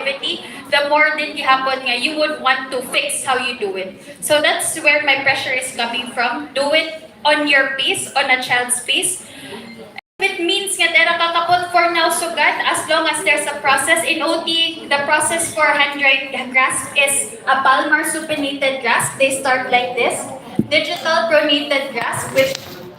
the more din gihapon nga you would want to fix how you do it. So that's where my pressure is coming from. Do it on your pace, on a child's pace. If it means nga dera kakapot for now sugat, as long as there's a process in OT, the process for hand-dried grasp is a palmar supinated grasp. They start like this. Digital pronated grasp, which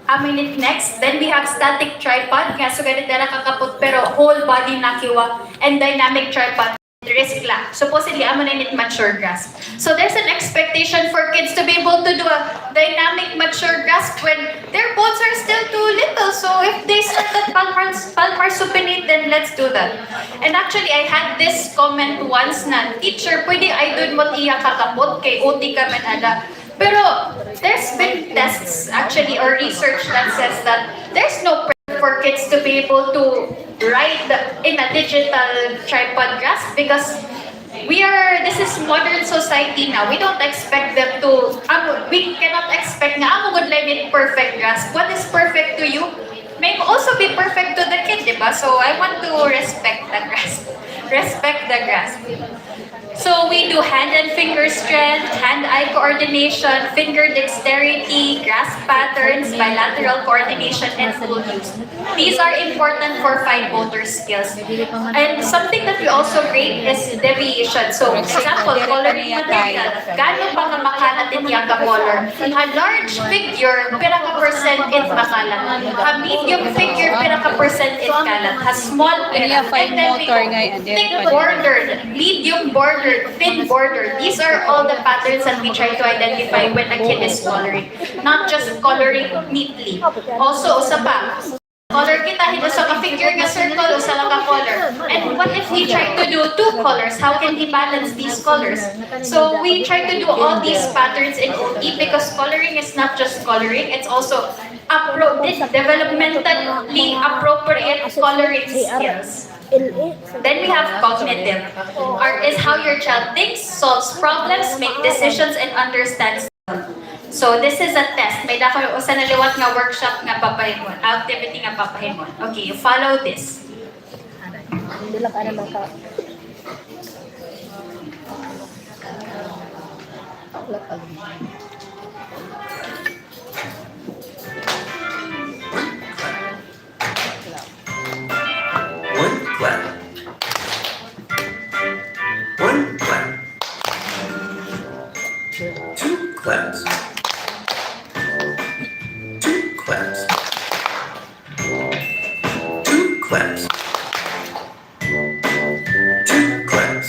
aminit next. Then we have static tripod, nga sugat dera kakapot pero whole body nakiwa, and dynamic tripod. Risk lang. Supposedly, amo na init mature grasp. So there's an expectation for kids to be able to do a dynamic mature grasp when their bones are still too little. So if they start at palmar supinate, then let's do that. And actually, I had this comment once na, teacher, pwede ay dun mo iya kakapot kay OT ka man ada. Pero there's been tests actually or research that says that there's no for kids to be able to ride in a digital tripod grasp because this is modern society now. We don't expect them to, we cannot expect na amo good live in perfect grasp. What is perfect to you may also be perfect to the kid, diba? So I want to respect the grasp. Respect the grasp. So we do hand and finger strength, hand-eye coordination, finger dexterity, grasp patterns, bilateral coordination, and full use. These are important for fine motor skills. And something that we also rate is deviation. So, for example, coloring material. Gano'n ba nga makalat itiya ka color? A large figure, pira ka percent it makalat. A medium figure, pira ka percent it kalat. A small pira. And then we go thick bordered, medium bordered, thin border. These are all the patterns that we try to identify when a kid is coloring. Not just coloring neatly. Also, usa pa, color kita, hindi sa ka-figure nga circle, usa lang ka-color. And what if he tried to do two colors? How can he balance these colors? So we try to do all these patterns in OT because coloring is not just coloring, it's also developmentally appropriate coloring skills. Then we have cognitive, is how your child thinks, solves problems, make decisions, and understands. So this is a test. May dako usa na liwat nga workshop nga papahimon, activity nga papahimon. Okay, you follow this. One clap. Two claps. Two claps. Two claps. Two claps.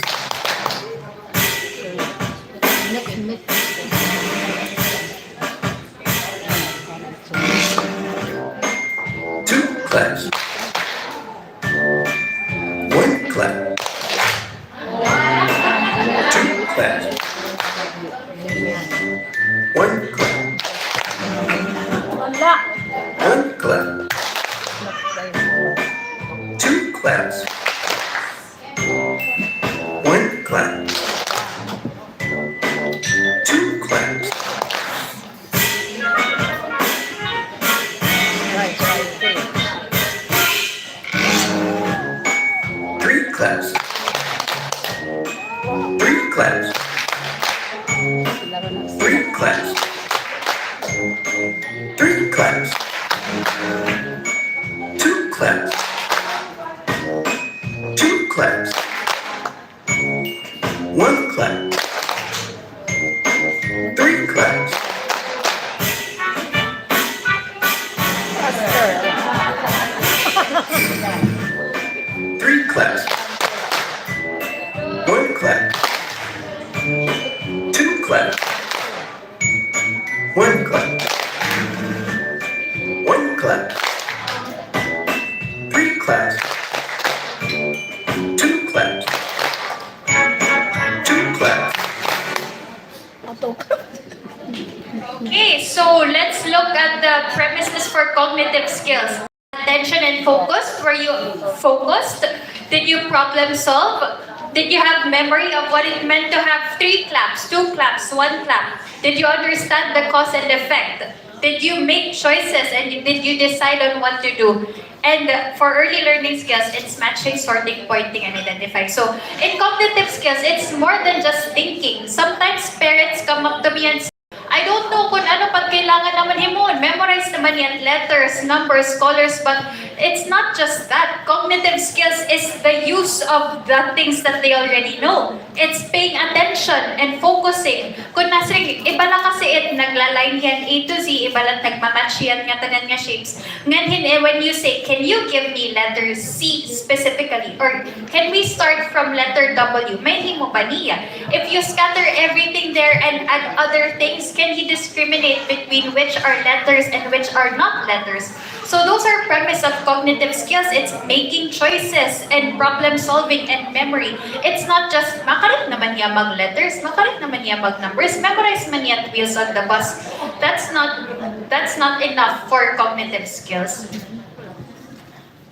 Two claps. One clap. Two claps. One clap. One clap. Two claps. One clap. Two claps. Three claps. Three claps. Three claps. Three claps. Two claps. Two claps. One clap. Three claps. Three claps. One clap. Two claps. One clap. One clap. Three claps. Two claps. Two claps. Okay, so let's look at the premises for cognitive skills. Attention and focus. Were you focused? Did you problem solve? Did you have memory of what it meant to have 3 claps, 2 claps, 1 clap? Did you understand the cause and effect? Did you make choices and did you decide on what to do? And for early learning skills, it's matching, sorting, pointing, and identifying. So in cognitive skills, it's more than just thinking. Sometimes parents come up to me and say, I don't know kung ano pag kailangan naman himon. Memorize naman yan, letters, numbers, colors, but it's not just that. Cognitive skills is the use of the things that they already know. It's paying attention and focusing. Kung nasrig, iba lang kasi naglaline yan A to Z, iba lang nagmamatch yan nga tanan nga shapes. Ngayon, when you say, can you give me letter C specifically? Or can we start from letter W? May himo pa niya. If you scatter everything there and add other things, can he discriminate between which are letters and which are not letters? So those are premise of cognitive skills. It's making choices and problem solving and memory. It's not just makarit naman niya mag letters, makarit naman niya mag numbers, memorize man niya wheels on the bus. That's not enough for cognitive skills.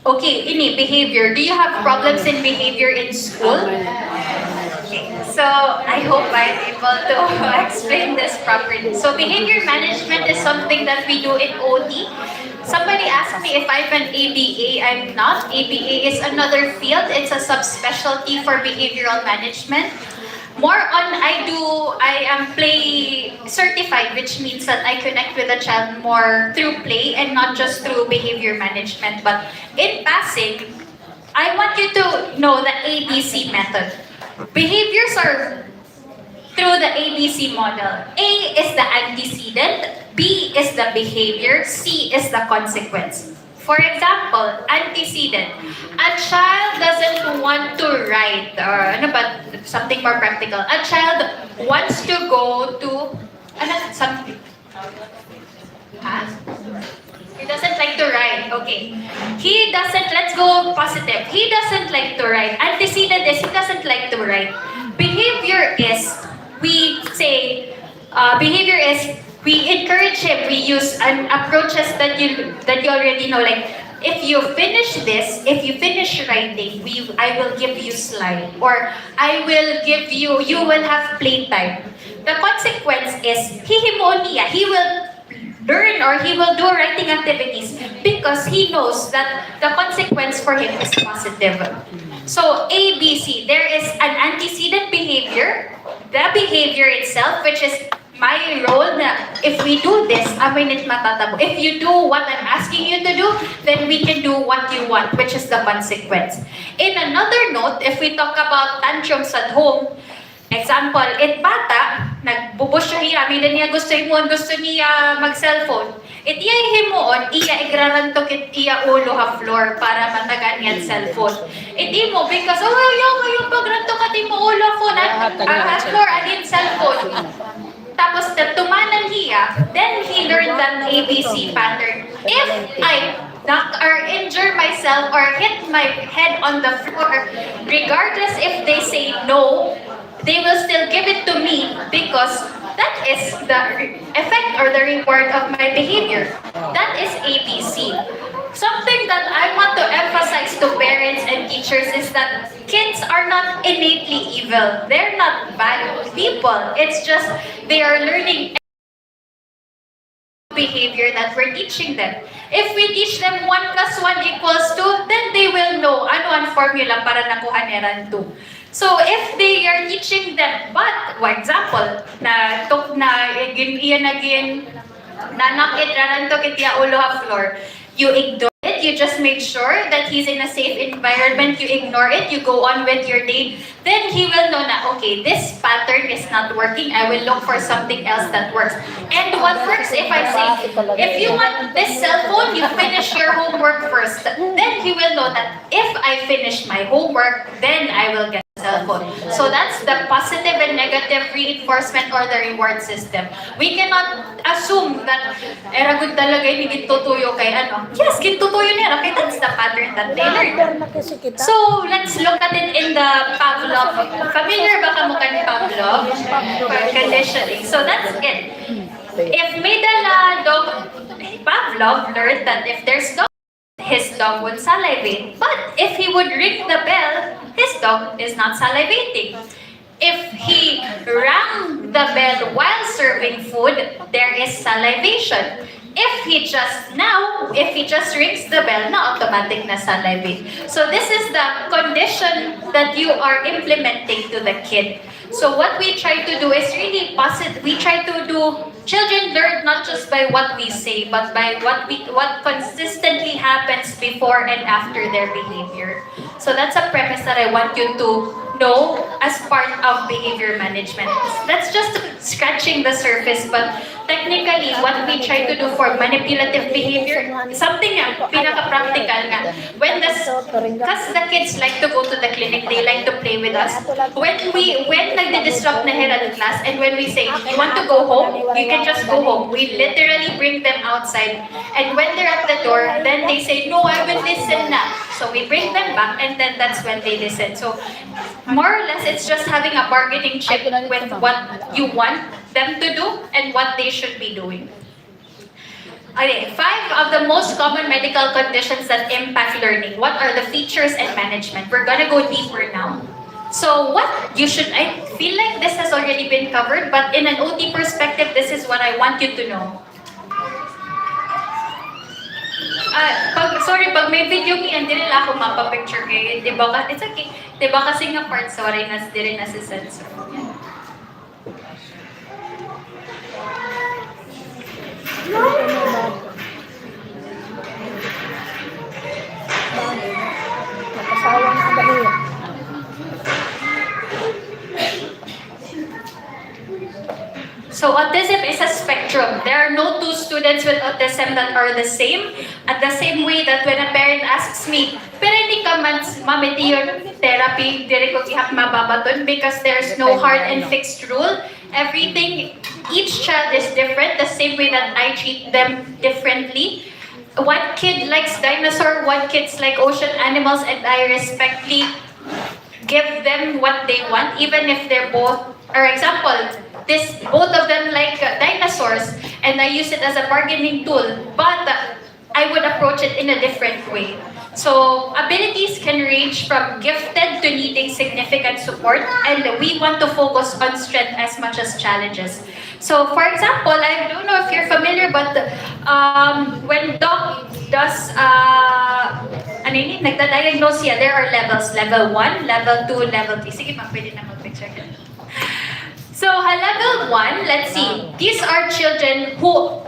Okay, ini behavior. Do you have problems in behavior in school? Okay, so I hope I'm able to explain this properly. So behavior management is something that we do in OT. Somebody asked me if I'm an ABA. I'm not. ABA is another field. It's a subspecialty for behavioral management. More on, I am play certified, which means that I connect with the child more through play and not just through behavior management. But in passing, I want you to know the ABC method. Behaviors are through the ABC model. A is the antecedent, B is the behavior, C is the consequence. For example, antecedent. A child doesn't want to ride, or ano ba, something more practical. A child wants to go to, something. He doesn't like to ride. Okay. Let's go positive. He doesn't like to ride. Antecedent is he doesn't like to ride. Behavior is, we encourage him. We use approaches that you already know. Like, if you finish this, if you finish writing, I will give you slide. Or you will have playtime. The consequence is, he will learn or he will do writing activities because he knows that the consequence for him is positive. So ABC, there is an antecedent behavior, the behavior itself, which is my role na if we do this, aminit matatabo. If you do what I'm asking you to do, then we can do what you want, which is the consequence. In another note, if we talk about tantrums at home, example, bata, nagbubush siya, aminin niya gusto niya mag-cellphone. Iya himuon, iya igrarantok iya ulo ha floor para matagan niya cellphone. Di mo, because, yung pagrantok at mo ulo phone at floor, agin cellphone. Tapos, tumanan hiya, then he learned that ABC pattern. If I knock or injure myself or hit my head on the floor, regardless if they say no, they will still give it to me because that is the effect or the reward of my behavior. That is ABC. Something that I want to emphasize to parents and teachers is that kids are not innately evil. They're not bad people. It's just they are learning behavior that we're teaching them. If we teach them 1 plus 1 equals 2, then they will know ano ang formula para nakuha niya 2. So if they are teaching them, but for example, nanakit ranantok itiya ulo ha floor, you ignore it, you just make sure that he's in a safe environment, you ignore it, you go on with your day, then he will know na, okay, this pattern is not working, I will look for something else that works. And what works if I say, if you want this cell phone, you finish your homework first. Then he will know that if I finish my homework, then I will get cell phone. So that's the positive and negative reinforcement or the reward system. We cannot assume that era good talaga hindi gitutuyo kay ano. Yes, gitutuyo nila kay that's the pattern that they learn. So let's look at it in the Pavlov. Familiar ba ka mo kan Pavlov? Conditioning. So that's it. If may dala dog, Pavlov learned that if there's dog, his dog would salivate. But if he would ring the bell, his dog is not salivating. If he rang the bell while serving food, there is salivation. if he just rings the bell, na automatic na sa live aid. So this is the condition that you are implementing to the kid. So what we try to do is really positive. We try to do, children learn not just by what we say, but by what consistently happens before and after their behavior. So that's a premise that I want you to know as part of behavior management. That's just scratching the surface, but technically, what we try to do for manipulative behavior, something nga, pinaka-practical nga. Because the kids like to go to the clinic, they like to play with us. When nagdi-disrupt na here at class, and when we say, you want to go home, you can just go home. We literally bring them outside. And when they're at the door, then they say, no, I will listen na. So we bring them back, and then that's when they listen. So more or less, it's just having a bargaining chip with what you want them to do and what they should be doing. Okay, 5 of the most common medical conditions that impact learning. What are the features and management? We're gonna go deeper now. So I feel like this has already been covered, but in an OT perspective, this is what I want you to know. Pag may video niyan, hindi nila ako mapapicture kayo. Diba? It's okay. Diba kasi nga part, sorry, di rin nasi-sensor. Nakasawa na ang dahil. So autism is a spectrum. There are no two students with autism that are the same. At the same way that when a parent asks me, pero hindi ka mamiti yung therapy, diri ko ihap mababaton because there's no hard and fixed rule. Everything, each child is different, the same way that I treat them differently. One kid likes dinosaur, one kid's like ocean animals, and I respectfully give them what they want, even if they're both, for example, both of them like dinosaurs, and I use it as a bargaining tool, but I would approach it in a different way. So abilities can range from gifted to needing significant support, and we want to focus on strength as much as challenges. So for example, I don't know if you're familiar, but when doc does nagda-diagnose siya, there are levels, level 1, level 2, level 3. Sige ma'am, pwede na mag-picture ka. So, level 1, let's see. These are children who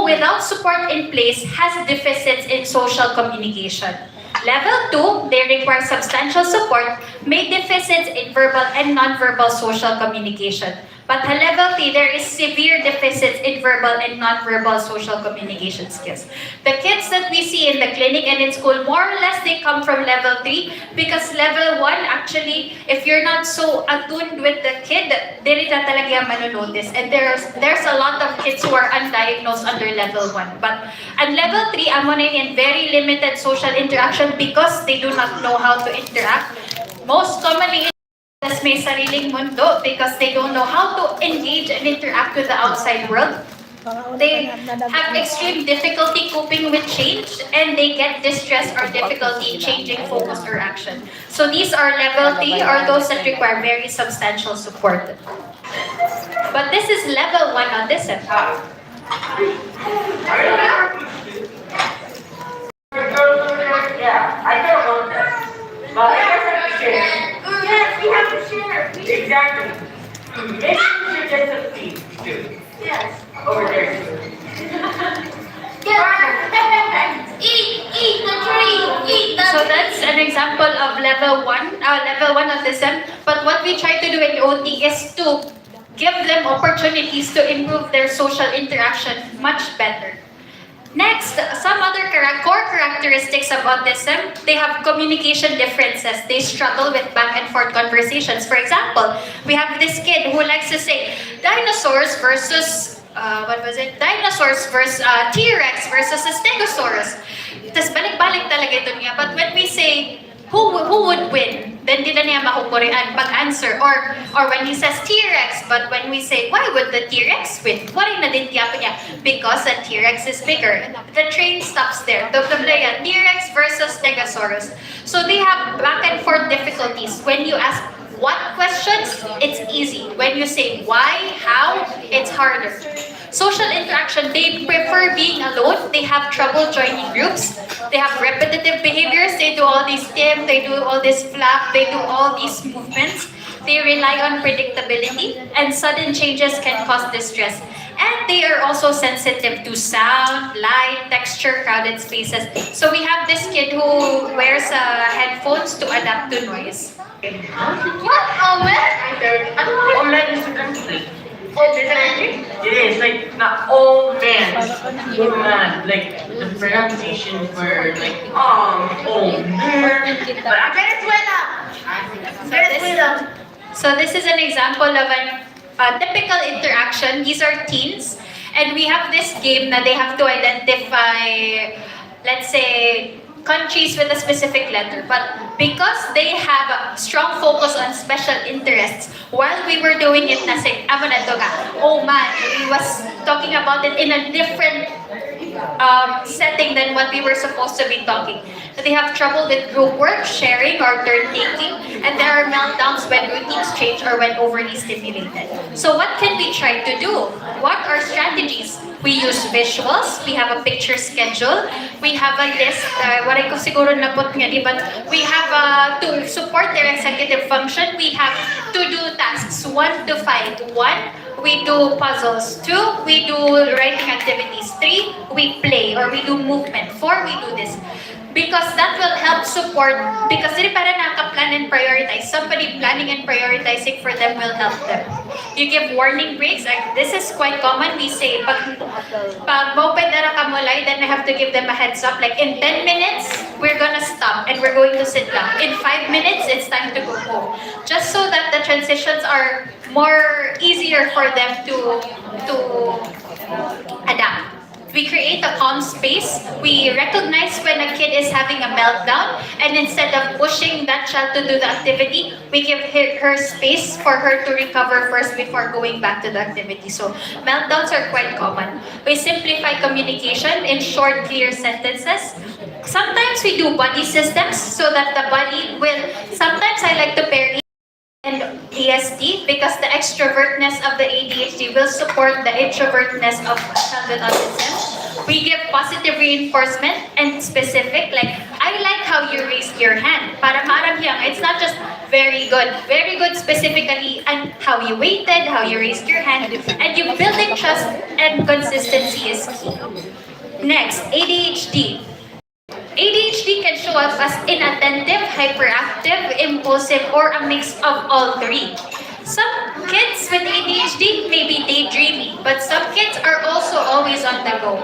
without support in place has deficits in social communication. Level 2, they require substantial support, may deficits in verbal and non-verbal social communication. But level 3, there is severe deficits in verbal and non-verbal social communication skills. The kids that we see in the clinic and in school, more or less they come from level 3 because level 1, actually, if you're not so attuned with the kid, dili na talaga manonotice. And there's a lot of kids who are undiagnosed under level 1. But at level 3, amo na in very limited social interaction because they do not know how to interact. Most commonly, may sariling mundo because they don't know how to engage and interact with the outside world. They have extreme difficulty coping with change, and they get distress or difficulty changing focus or action. So these are level 3 or those that require very substantial support. But this is level 1 autism. Yeah, I don't know that. But I guess I have to share. Yes, we have to share. Exactly. Maybe we should get some seeds too. Yes. Over there. Eat the tree. Eat the So that's an example of level 1 autism. But what we try to do in OT is to give them opportunities to improve their social interaction much better. Next, some other core characteristics of autism, they have communication differences. They struggle with back and forth conversations. For example, we have this kid who likes to say, dinosaurs versus, Dinosaurs versus T-Rex versus a Stegosaurus. Tapos balik-balik talaga ito niya. But when we say, who would win? Then di na niya makukurian pag-answer. Or when he says T-Rex, but when we say, why would the T-Rex win? What na din tiyapo niya? Because the T-Rex is bigger. The train stops there. T-Rex versus Stegosaurus. So they have back and forth difficulties. When you ask what questions, it's easy. When you say why, how, it's harder. Social interaction, they prefer being alone. They have trouble joining groups. They have repetitive behaviors. They do all these stim, they do all this flap, they do all these movements. They rely on predictability, and sudden changes can cause distress. And they are also sensitive to sound, light, texture, crowded spaces. So we have this kid who wears headphones to adapt to noise. What? Omen is a country. It is like not old man. Like the pronunciation for like old man. But I Venezuela. So this is an example of a typical interaction. These are teens, and we have this game that they have to identify, let's say, countries with a specific letter. But because they have a strong focus on special interests, while we were doing it, nasi, amo na to ka, oh man, we was talking about it in a different setting than what we were supposed to be talking. They have trouble with group work, sharing, or turn taking, and there are meltdowns when routines change or when overly stimulated. So what can we try to do? What are strategies? We use visuals, we have a picture schedule, we have a list, waray ko siguro napot nga, di ba? We have to support their executive function, we have to do tasks 1 to 5. 1, we do puzzles. 2, we do writing activities. 3, we play or we do movement. 4, we do this. Because that will help support, because hindi para nakaka-plan and prioritize. Somebody planning and prioritizing for them will help them. You give warning breaks. Like, this is quite common. We say, pag moped na kamulay, then I have to give them a heads up. Like, in 10 minutes, we're gonna stop and we're going to sit down. In 5 minutes, it's time to go home. Just so that the transitions are more easier for them to adapt. We create a calm space. We recognize when a kid is having a meltdown, and instead of pushing that child to do the activity, we give her space for her to recover first before going back to the activity. So meltdowns are quite common. We simplify communication in short, clear sentences. Sometimes we do body systems so that the body will, sometimes I like to pair and ASD because the extrovertness of the ADHD will support the introvertness of child with autism. We give positive reinforcement and specific, like, I like how you raised your hand. Para maaragyang, it's not just very good. Very good specifically and how you waited, how you raised your hand, and you building trust and consistency is key. Next, ADHD. ADHD can show up as inattentive, hyperactive, impulsive, or a mix of all three. Some kids with ADHD may be daydreamy, but some kids are also always on the go.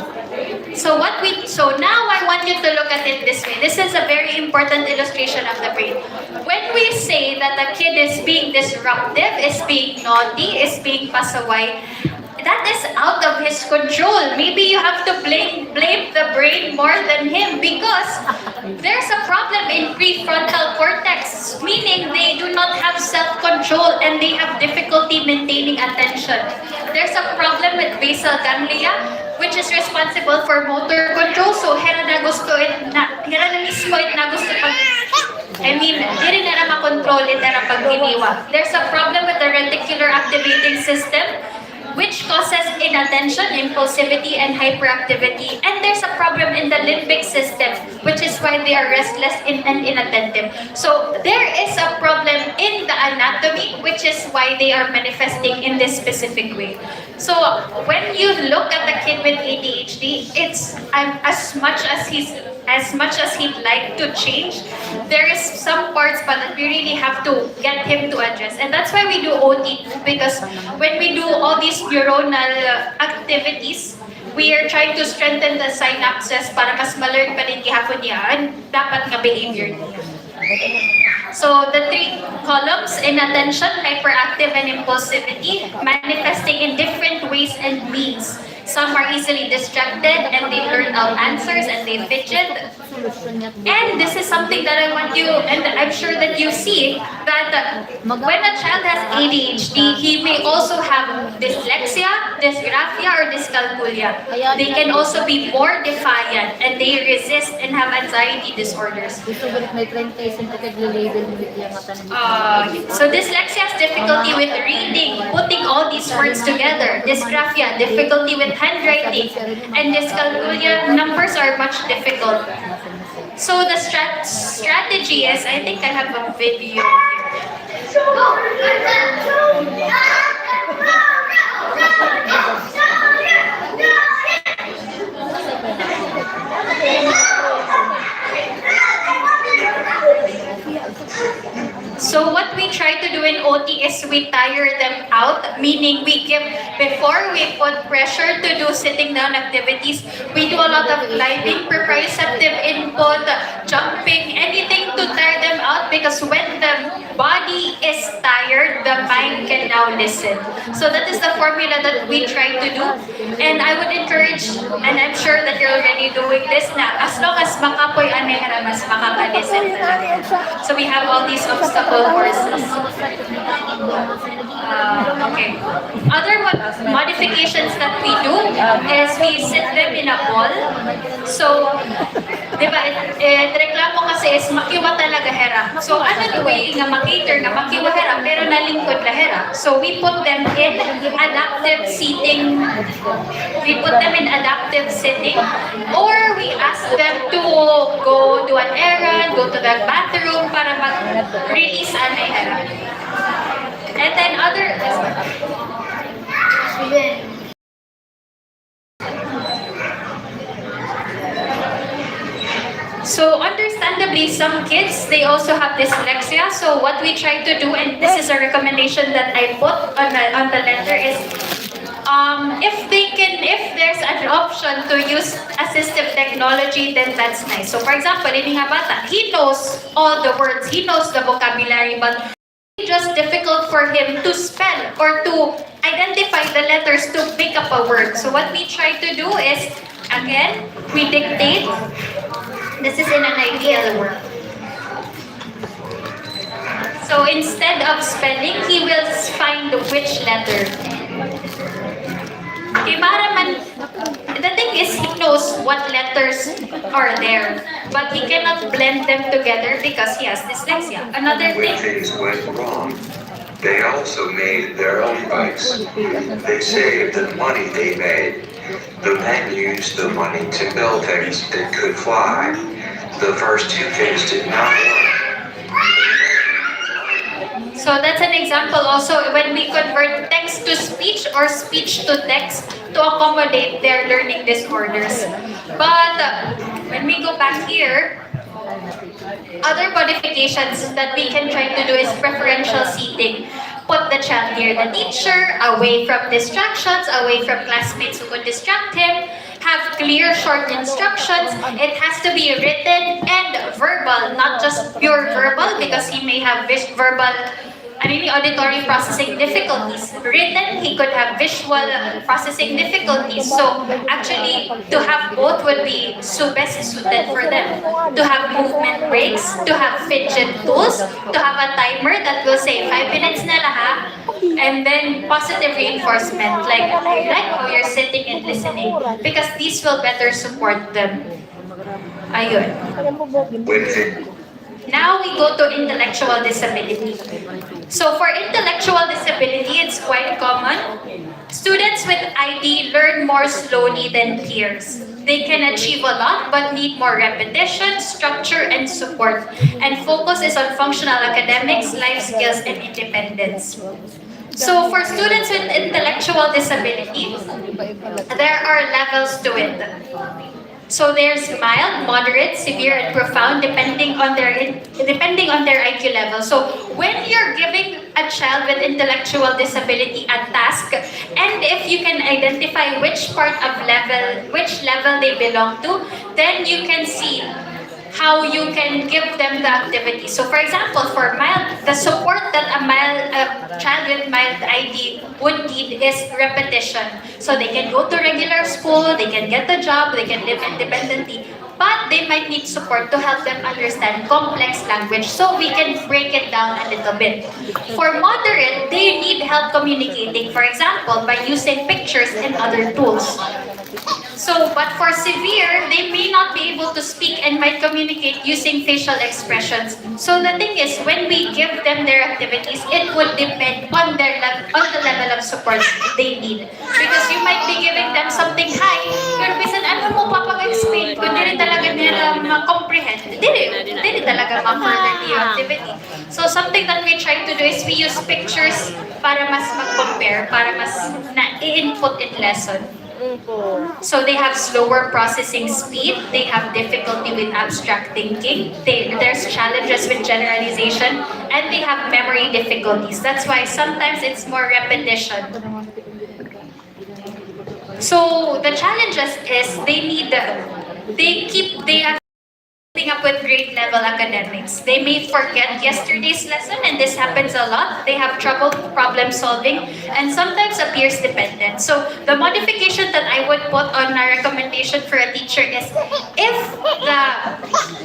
So now I want you to look at it this way. This is a very important illustration of the brain. When we say that a kid is being disruptive, is being naughty, is being pasaway, that is out of his control. Maybe you have to blame the brain more than him because there's a problem in prefrontal cortex, meaning they do not have self-control and they have difficulty maintaining attention. There's a problem with basal ganglia, which is responsible for motor control. So hera na mismo na gusto dili na makontrol itera pag iniwa. There's a problem with the reticular activating system, which causes inattention, impulsivity, and hyperactivity. And there's a problem in the limbic system, which is why they are restless and inattentive. So there is a problem in the anatomy, which is why they are manifesting in this specific way. So when you look at the kid with ADHD, it's as much as he'd like to change, there is some parts but that we really have to get him to address. And that's why we do OT, because when we do all these neuronal activities, we are trying to strengthen the synapses para mas ma-learn pa rin gihapon niya and dapat nga behavior niya. So the three columns: inattention, hyperactive, and impulsivity, manifesting in different ways and means. Some are easily distracted and they learn out answers and they fidget. And this is something that I want you, and I'm sure that you see, that when a child has ADHD, he may also have dyslexia, dysgraphia, or dyscalculia. They can also be more defiant and they resist and have anxiety disorders. So dyslexia has difficulty with reading, putting all these words together. Dysgraphia, difficulty with handwriting, and dyscalculia, numbers are much difficult. So the strategy is, I think I have a video. So what we try to do in OT is we tire them out, meaning before we put pressure to do sitting down activities, we do a lot of climbing, proprioceptive input, jumping, anything to tire them out, because when the body is tired, the mind can now listen. So that is the formula that we try to do. And I would encourage, and I'm sure that you're already doing this na, as long as makapoy anehara, mas makaka-listen talaga. So we have all these obstacle courses. Okay. Other modifications that we do is we sit them in a ball. So, di ba, reklamo kasi is makiwa talaga hera. So, anong way nga makater nga makiwa hera pero nalingkod la hera? So, we put them in adaptive seating. We put them in adaptive sitting, or we ask them to go do an errand, go to the bathroom para mag-release anay hera. And then So understandably, some kids, they also have dyslexia. So what we try to do, and this is a recommendation that I put on the letter, is if there's an option to use assistive technology, then that's nice. So for example, in bata, he knows all the words, he knows the vocabulary, but it's just difficult for him to spell or to identify the letters to pick up a word. So what we try to do is, again, we dictate. This is in an ideal world. So instead of spelling, he will find which letter. The thing is, he knows what letters are there, but he cannot blend them together because he has dyslexia. Another When thing. things went wrong, they also made their own bikes. They saved the money they made. The men used the money to build things that could fly. The first two things did not work. So that's an example also when we convert text to speech or speech to text to accommodate their learning disorders. But when we go back here, other modifications that we can try to do is preferential seating. Put the child near the teacher, away from distractions, away from classmates who could distract him. Have clear, short instructions. It has to be written and verbal, not just pure verbal, because he may have verbal auditory processing difficulties. Written, he could have visual processing difficulties. So actually, to have both would be best suited for them. To have movement breaks, to have fidget tools, to have a timer that will say 5 minutes na lahat, and then positive reinforcement, like I like how you're sitting and listening, because these will better support them. Ayun. Now we go to intellectual disability. So for intellectual disability, it's quite common. Students with ID learn more slowly than peers. They can achieve a lot but need more repetition, structure, and support. And focus is on functional academics, life skills, and independence. So for students with intellectual disability, there are levels to it. So there's mild, moderate, severe, and profound depending on their IQ level. So when you're giving a child with intellectual disability a task, and if you can identify which level they belong to, then you can see how you can give them the activity. So for example, for mild, the support that a child with mild ID would need is repetition. So they can go to regular school, they can get a job, they can live independently, but they might need support to help them understand complex language, so we can break it down a little bit. For moderate, they need help communicating, for example, by using pictures and other tools. So, but for severe, they may not be able to speak and might communicate using facial expressions. So the thing is, when we give them their activities, it would depend on the level of medical support they need. Because you might be giving them something high, pero bisan ano mo papag-explain, kung dili talaga nila ma-comprehend, dili talaga ma-further the activity. So something that we try to do is we use pictures para mas mag-compare, para mas na-i-input in lesson. So they have slower processing speed, they have difficulty with abstract thinking, there's challenges with generalization, and they have memory difficulties. That's why sometimes it's more repetition. So the challenges is they have keeping up with grade level academics. They may forget yesterday's lesson, and this happens a lot. They have trouble problem solving and sometimes appears dependent. So the modification that I would put on a recommendation for a teacher is if the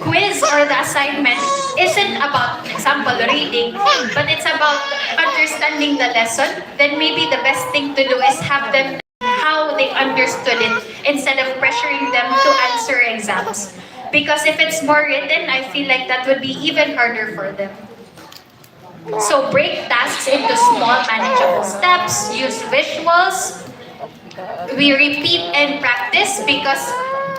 quiz or the assignment isn't about, example, reading, but it's about understanding the lesson, then maybe the best thing to do is have them how they understood it instead of pressuring them to answer exams. Because if it's more written, I feel like that would be even harder for them. So break tasks into small manageable steps, use visuals. We repeat and practice because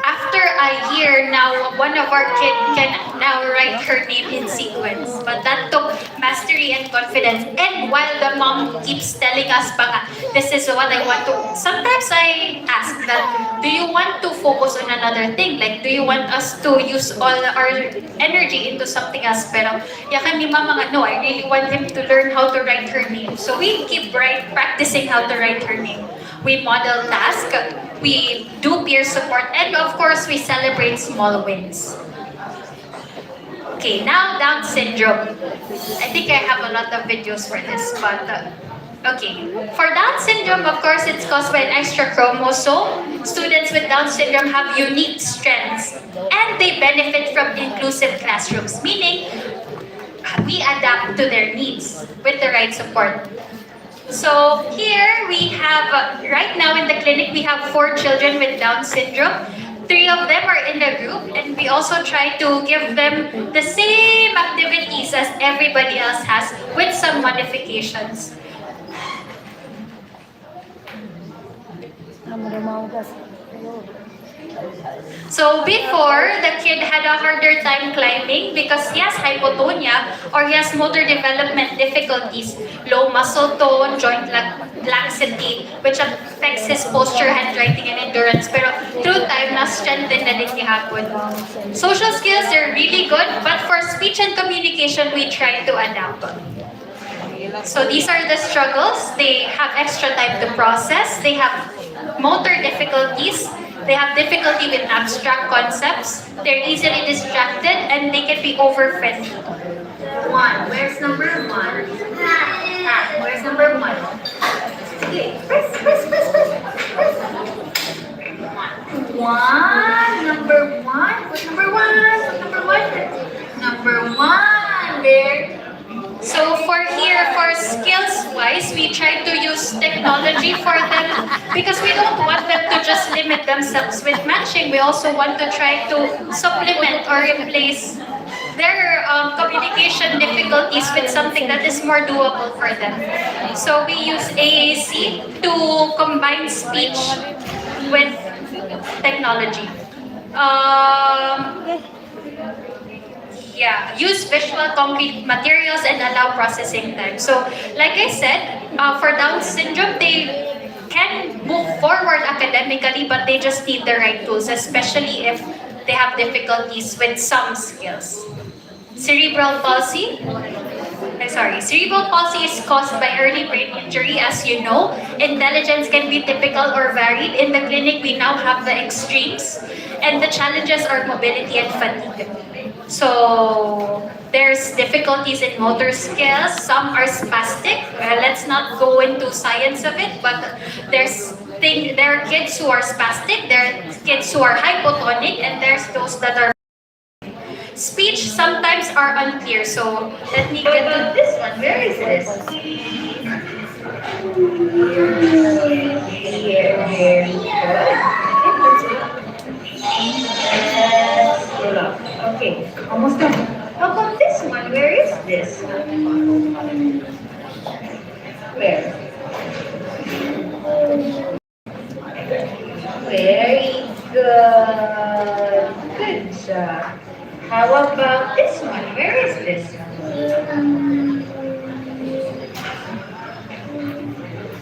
after a year now, one of our kids can now write her name in sequence. But that took mastery and confidence. And while the mom keeps telling us, baka, this is what I want to... Sometimes I ask that, do you want to focus on another thing? Like, do you want us to use all our energy into something else? Pero, yakan ni mama nga, no, I really want him to learn how to write her name. So we keep practicing how to write her name. We model tasks, we do peer support, and of course, we celebrate small wins. Okay, now Down syndrome. I think I have a lot of videos for this, but okay. For Down syndrome, of course, it's caused by an extra chromosome. Students with Down syndrome have unique strengths, and they benefit from inclusive classrooms, meaning we adapt to their needs with the right support. So here we have, right now in the clinic, we have 4 children with Down syndrome. 3 of them are in the group, and we also try to give them the same activities as everybody else has with some modifications. So before, the kid had a harder time climbing because he has hypotonia or he has motor development difficulties, low muscle tone, joint laxity, which affects his posture, handwriting, and endurance. Pero through time, na-strengthen na din gihapon. Social skills are really good, but for speech and communication, we try to adapt. So these are the struggles. They have extra time to process. They have motor difficulties. They have difficulty with abstract concepts. They're easily distracted and they can be overfed. 1. Where's number 1? Where's number 1? Okay. Press. 1. Number 1. Put number 1. Put number 1. Number 1. There. So for here, for skills-wise, we try to use technology for them because we don't want them to just limit themselves with matching. We also want to try to supplement or replace their communication difficulties with something that is more doable for them. So we use AAC to combine speech with technology. Use visual concrete materials and allow processing time. So, like I said, for Down syndrome, they can move forward academically, but they just need the right tools, especially if they have difficulties with some skills. Cerebral palsy. Cerebral palsy is caused by early brain injury, as you know. Intelligence can be typical or varied. In the clinic, we now have the extremes, and the challenges are mobility and fatigue. So there's difficulties in motor skills. Some are spastic. Let's not go into science of it, but there are kids who are spastic, there are kids who are hypotonic, and there's those that are speech sometimes are unclear. So let me get to this one. Where is this? Here. Okay, almost done. How about this one? Where is this? Where?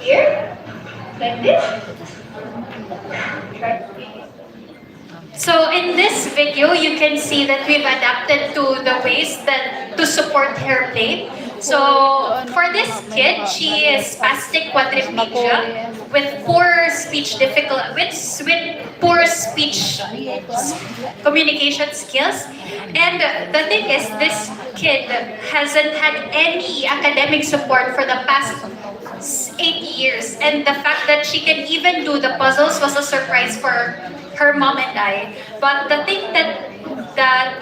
here, like this. So in this video, you can see that we've adapted to the ways that to support her play. So for this kid, she is spastic quadriplegia with poor speech with poor speech communication skills. And the thing is, this kid hasn't had any academic support for the past 8 years, and the fact that she can even do the puzzles was a surprise for her mom and I. But the thing that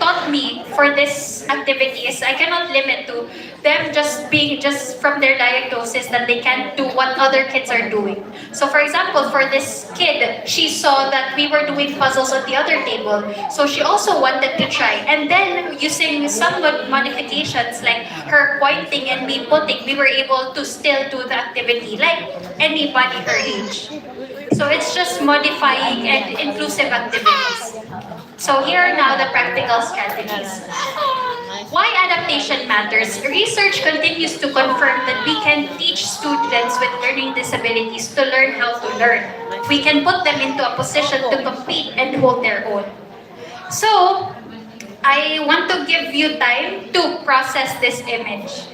taught me for this activity is I cannot limit to them just from their diagnosis that they can't do what other kids are doing. So for example, for this kid, she saw that we were doing puzzles on the other table, so she also wanted to try. And then using some modifications like her pointing and me putting, we were able to still do the activity like anybody her age. So it's just modifying and inclusive activities. So here are now the practical strategies. Why adaptation matters? Research continues to confirm that we can teach students with learning disabilities to learn how to learn. We can put them into a position to compete and hold their own. So, I want to give you time to process this image.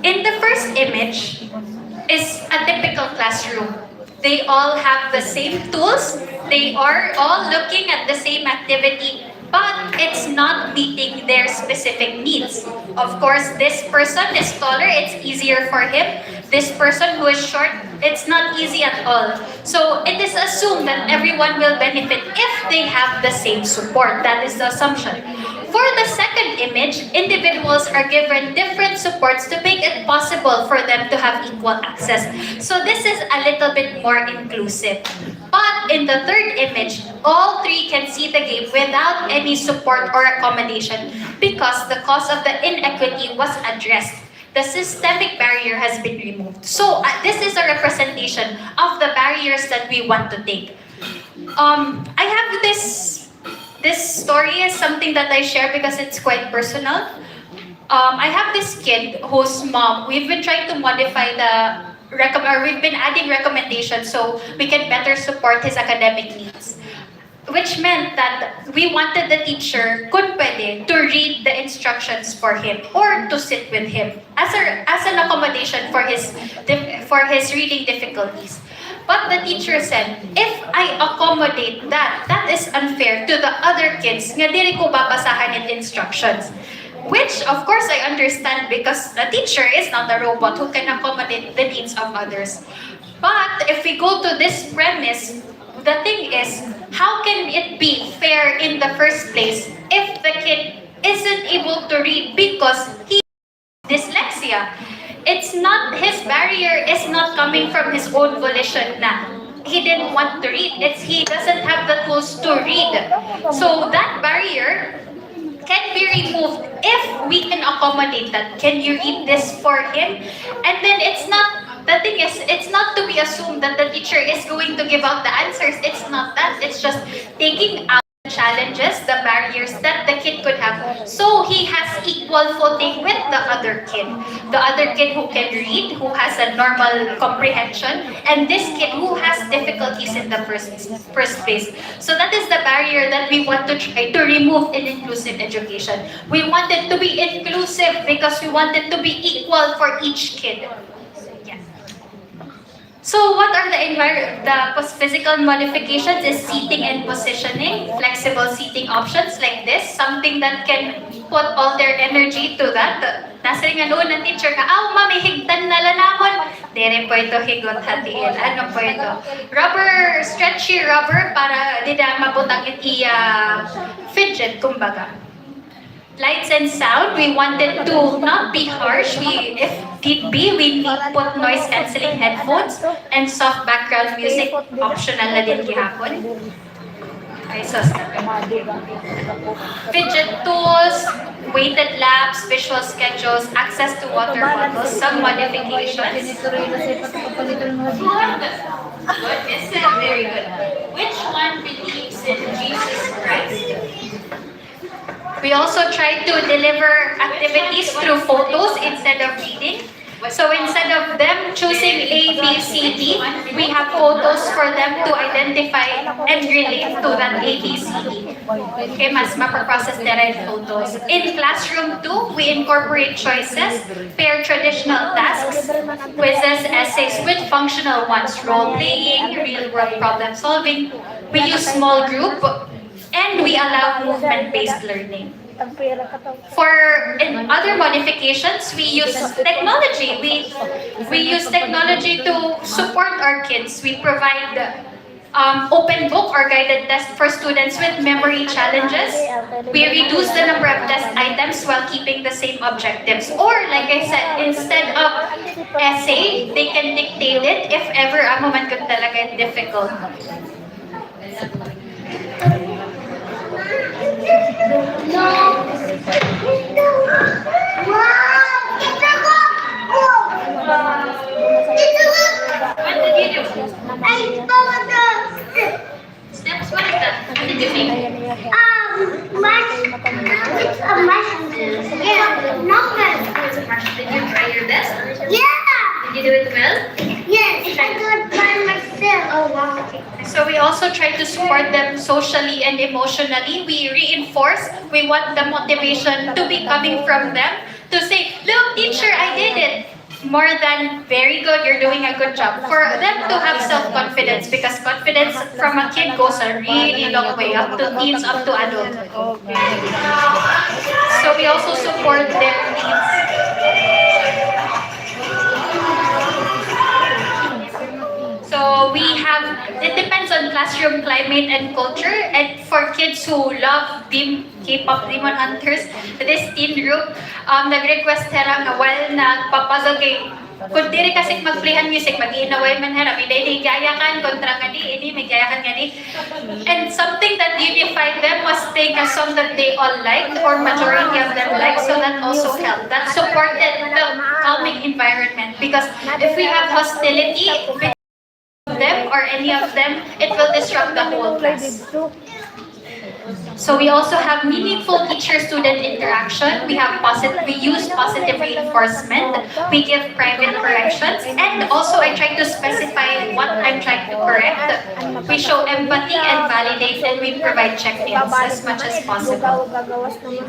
In the first image is a typical classroom. They all have the same tools. They are all looking at the same activity, but it's not meeting their specific needs. Of course, this person is taller, it's easier for him. This person who is short, it's not easy at all. So it is assumed that everyone will benefit if they have the same support. That is the assumption. For the second image, individuals are given different supports to make it possible for them to have equal access. So this is a little bit more inclusive. But in the third image, all three can see the game without any support or accommodation because the cause of the inequity was addressed. The systemic barrier has been removed. So this is a representation of the barriers that we want to take. I have this story is something that I share because it's quite personal. I have this kid whose mom, we've been trying to modify we've been adding recommendations so we can better support his academic needs. Which meant that we wanted the teacher, kung pwede, to read the instructions for him or to sit with him as an accommodation for his reading difficulties. But the teacher said, if I accommodate that is unfair to the other kids nga dili ko babasahan yung instructions. Which, of course, I understand because the teacher is not a robot who can accommodate the needs of others. But if we go to this premise, the thing is, how can it be fair in the first place if the kid isn't able to read because he has dyslexia? It's not, his barrier is not coming from his own volition na he didn't want to read. It's he doesn't have the tools to read. So that barrier can be removed if we can accommodate that. Can you read this for him? And then the thing is, it's not to be assumed that the teacher is going to give out the answers. It's not that. It's just taking out the challenges, the barriers that the kid could have. So he has equal footing with the other kid. The other kid who can read, who has a normal comprehension, and this kid who has difficulties in the first place. So that is the barrier that we want to try to remove in inclusive education. We want it to be inclusive because we want it to be equal for each kid. So what are the physical modifications is seating and positioning, flexible seating options like this, something that can put all their energy to that. Nasa nga noon ng teacher ka, mami, higtan na lanahon. Dere po ito higot hatiin. Ano po ito? Rubber, stretchy rubber para di na mabutang fidget, kumbaga. Lights and sound, we wanted to not be harsh. If need be, we put noise cancelling headphones and soft background music. Optional na din gihapon. Ay, sus. Fidget tools, weighted laps, visual schedules, access to water bottles, some modifications. Good. This is very good. Which one We also try to deliver activities through photos instead of reading. So instead of them choosing A, B, C, D, we have photos for them to identify and relate to that A, B, C, D. Okay, mas mapaprocess nila yung photos. In classroom 2, we incorporate choices, pair traditional tasks, quizzes, essays with functional ones, role-playing, real-world problem solving. We use small group, and we allow movement-based learning. For in other modifications, we use technology. We use technology to support our kids. We provide open book or guided test for students with memory challenges. We reduce the number of test items while keeping the same objectives. Or like I said, instead of essay, they can dictate it if ever a moment ko talaga difficult. What did you do? Steps, what is that? What did you think? Did you try your best? Did you do it well? Oh wow. So we also try to support them socially and emotionally. We reinforce, we want the motivation to be coming from them to say, look teacher, I did it. More than very good, you're doing a good job. For them to have self-confidence, because confidence from a kid goes a really long way, up to teens, up to adult. So we also support their needs. So we have, it depends on classroom climate and culture. And for kids who love K-pop Demon Hunters, this teen group, nag-request hera nga while nagpapazog kay kung diri kasi mag-playhan music, mag-iinaway man hera, may dili gayakan, kontra nga di, may gayakan nga di. And something that unified them was take a song that they all liked, or majority of them liked, so that also helped. That supported the calming environment. Because if we have hostility, them or any of them, it will disrupt the whole class. So we also have meaningful teacher-student interaction. We use positive reinforcement. We give private corrections, and also I try to specify what I'm trying to correct. We show empathy and validate, and we provide check-ins as much as possible.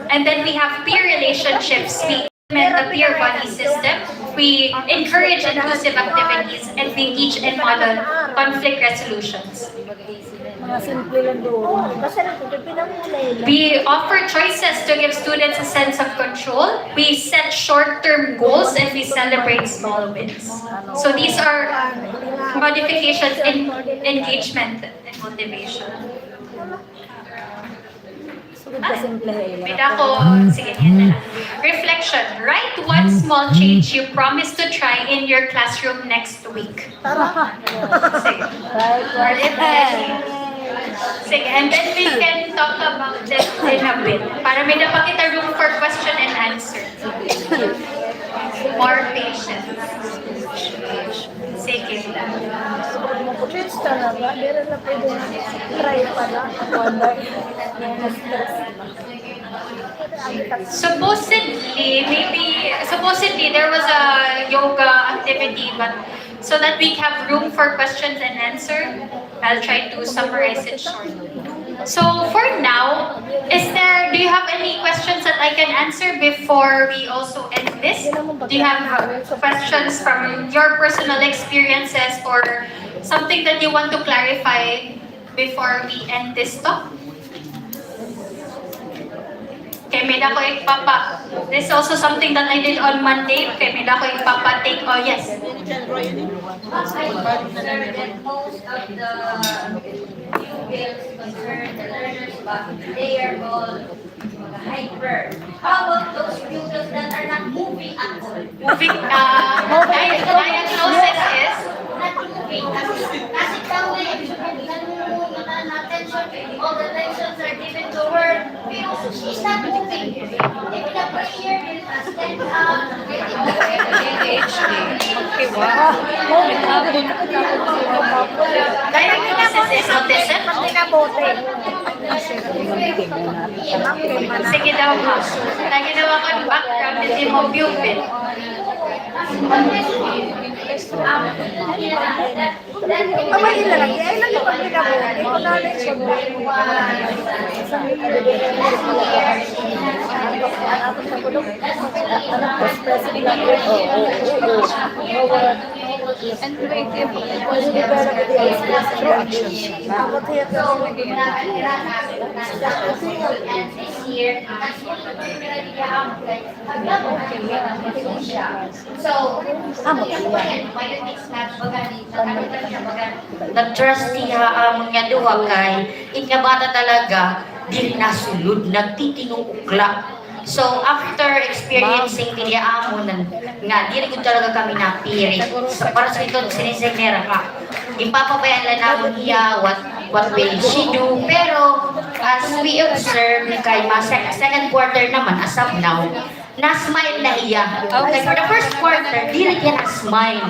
And then we have peer relationships. We implement a peer buddy system. We encourage inclusive activities, and we teach and model conflict resolutions. We offer choices to give students a sense of control. We set short-term goals, and we celebrate small wins. So these are modifications in engagement and motivation. Sige, yan na lang. Reflection. Write one small change you promise to try in your classroom next week. Sige. Sige, and then we can talk about this in a bit. Para may napakita room for question and answer. More patience. Sige. Treats talaga, meron na pwede try pala. Supposedly there was a yoga activity, but so that we have room for questions and answer, I'll try to summarize it shortly. So for now, do you have any questions that I can answer before we also end this? Do you have questions from your personal experiences or something that you want to clarify before we end this talk? Okay, may dako ipapa. This is also something that I did on Monday. Okay, may dako ipapa take. Oh, yes. Most of the pupils concerned, the learners, they are all hyper. How about those pupils that are not moving at all? Moving, diagnosis is? Not moving. Kasi daw attention, all the attentions are given to her. Pero she's not moving. If the prayer will stand up, Diagnosis is autism. Sige daw mo. Lagi daw ako ang background, hindi mo pupil. Aba, ilalagay. Ay, lagi pa rin ako. Hindi ko na rin siya. And wait, if you develop the ideas through action. Nag-trust niya ang mga duha kay inya bata talaga dili nasulod nagtitinong ukla. So after experiencing niya amo nga dili ko talaga kami napiri. So, para sa ito sinisegnera ka. Ipapabayaan lang namin iya what will she do. Pero as we observe kay second quarter naman as of now, na-smile na iya. Okay, for the first quarter, dili niya na-smile.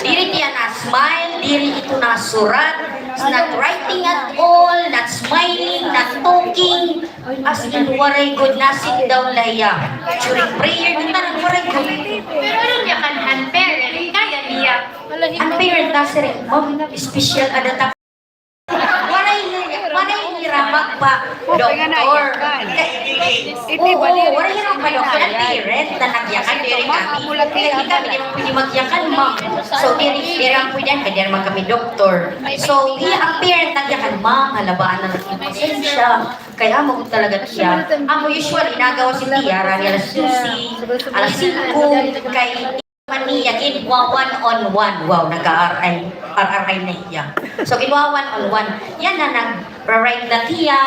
Dili niya na-smile, dili ito na-surat. It's not writing at all, not smiling, not talking. As in, waray good, na-sit down na iya. During prayer, nita nang waray good. Pero ano niya kan unparent? Kaya niya. Ang parent na sir, ma'am, special adata. Waray hiramag pa, doktor. Oo, waray hiramag pa, doktor. Ang parent na nagyakan, diri kami. Kaya kami di mo pwede magyakan, ma'am. So, diri ang pwede, kaya naman kami doktor. So, ang parent nagyakan, ma'am, halabaan na natin pasensya. Kaya mo talaga siya. Amo usually, nagawa si Tia, rani alas 12, alas 5, kay maniya, ginwa one-on-one. Wow, nag-RRI na iya. So, ginwa one-on-one. Yan na nag-write na tiya.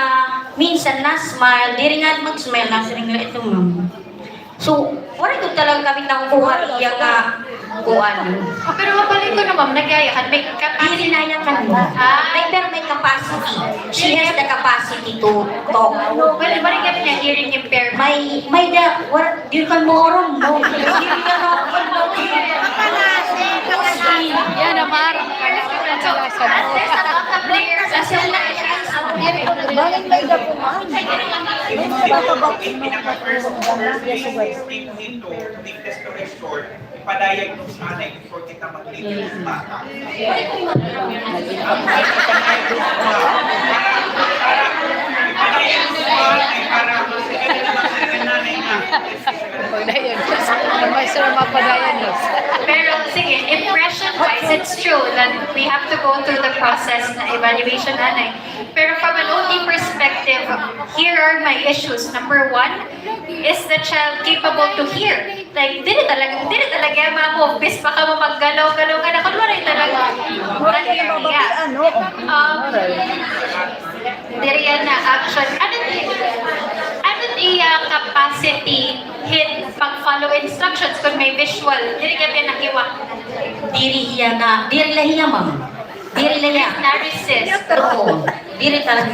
Minsan na-smile. Di rin nga mag-smile. Nasa rin nga ito, ma'am. So, wala ito talaga kami nakukuha iya nga kuhan. Pero mabalik ko na ma'am, nagyayakan. May capacity. Hindi rinayakan mo. Pero may capacity. She has the capacity to talk. Well, balik kami niya, hearing impairment. May the, what, you can moron mo. Yan, namarang ka na. So, there's a lot of layers as well. Bangin may gapo, ma'am. May mga bata ba? Weakness to restore, pa-diagnose nanay before kita mag-treat yung bata. Pero sige, impression-wise, it's true that we have to go through the process na evaluation nanay. Pero from an OT perspective, here are my issues. Number one, is the child capable to hear? Like, dili talaga ma-office, baka mo maggalaw-galaw ka na. Kunwari talaga, ma-hear niya. Dili yan na action. Ano iya capacity hit pag-follow instructions kung may visual? Dili ka yan nakiwa. Diri lahiya, ma'am. Diri lahiya. Na resist. Oo. Diri talaga.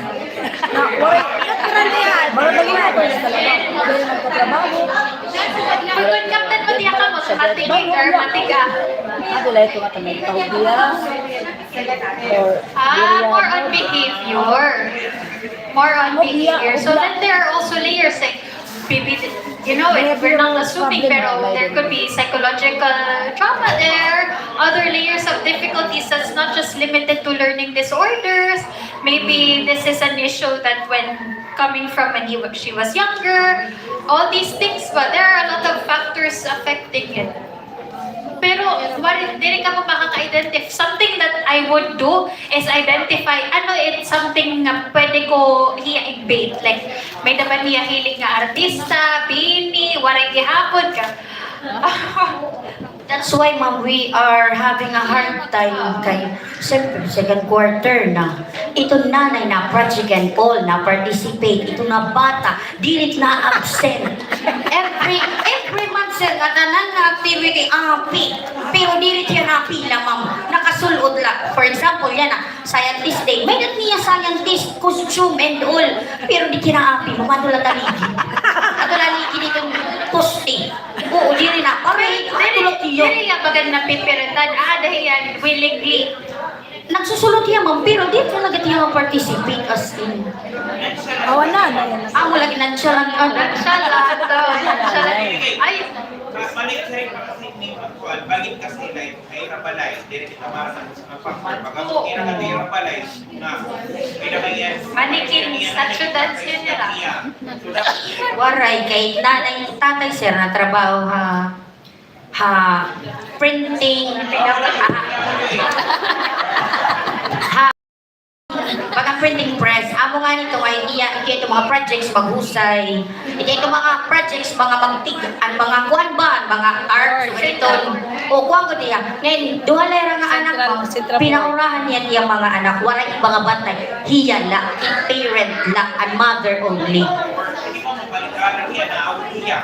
Pagod kapten mo diya ka mo, matigig or matiga. More on behavior. More on behavior. So then there are also layers like, you know, we're not assuming, pero there could be psychological trauma there, other layers of difficulties that's not just limited to learning disorders. Maybe this is an issue that when coming from when she was younger, all these things, but there are a lot of factors affecting it. Pero, hindi ka mo makaka-identify. Something that I would do is identify, it's something na pwede ko i-bait. Like, may naman niya hilig nga artista, bini, waray gihapon ka. That's why, ma'am, we are having a hard time kay siyempre, second quarter na. Ito nanay na project and all, na participate. Ito na bata, dilit na absent. Every month, sir, katanan na activity, api. Pero dilit yan api lang, ma'am. Nakasulod lang. For example, yan scientist day. May niya scientist, costume and all. Pero di kina api, mamadula taligi. Taligi dito, poste. Oo, diri na. Paray, Dili ya bagay na pipiritan. Dahil yan, willingly. nagsusulot niya ma'am, pero di talaga niya participate as in. Awan na yan. Amo lagi nonchalant ka. Nonchalant daw. Nonchalant. Ay, Balik sa rin kasi ni Manuel, balik kasi like, ay rapalay, hindi kita marasan sa mga factor. Pagka kira ka tayo rapalay, na, may nakayan. Manikin, statue dance yun nila. So, dapat Waray kay nanay tatay sir na trabaho printing pagka printing press amo nga nito ay ito mga projects maghusay ito mga projects mga mga kuan ba mga art ito o kuan ko diya ngayon duha lera nga anak mo pinaurahan niya diya mga anak waray mga batay hiya la parent la and mother only. hindi mo mabalikaran niya na ako niya.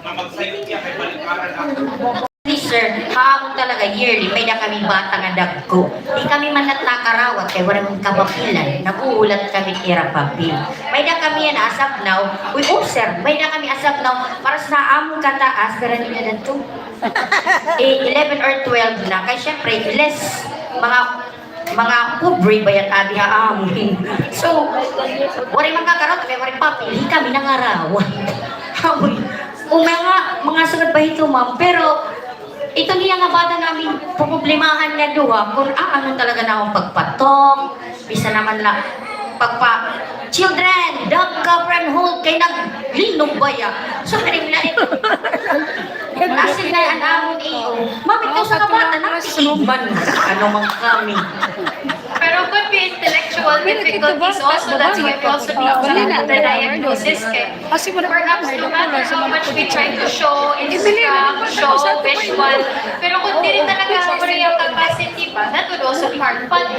Na magsayo niya kay balikaran ako. Sir, haamon talaga yearly, may na kami bata nga dagko. Di kami man nakarawat kay wala mong kabapilan, naguulat kami kira papil. May na kami yan asap now, we observe, may na kami asap now, para sa among kataas, pero nila na to. 11 or 12 na, kaya syempre, less, mga pobre ba yan abi haamin. So, wala magkakaroon, kaya wala papil, di kami nangarawat. O mga sagot ba ito ma'am, pero ito niya nga bata namin problemahan nga duwa kung ano talaga na akong pagpatok, bisa naman lang children, dog cover and hold kay naglinog ba ya? So, karim na ito. Kasi na anamon iyo. Mami, ito sa kabata, nakasiman. Ano mang kami. pero could be intellectual difficulties also. That's why we also need to look at the diagnosis. Perhaps no matter how much we try to show, instruct, show, visual, pero kung di rin talaga yung capacity pa, that would also be hard. But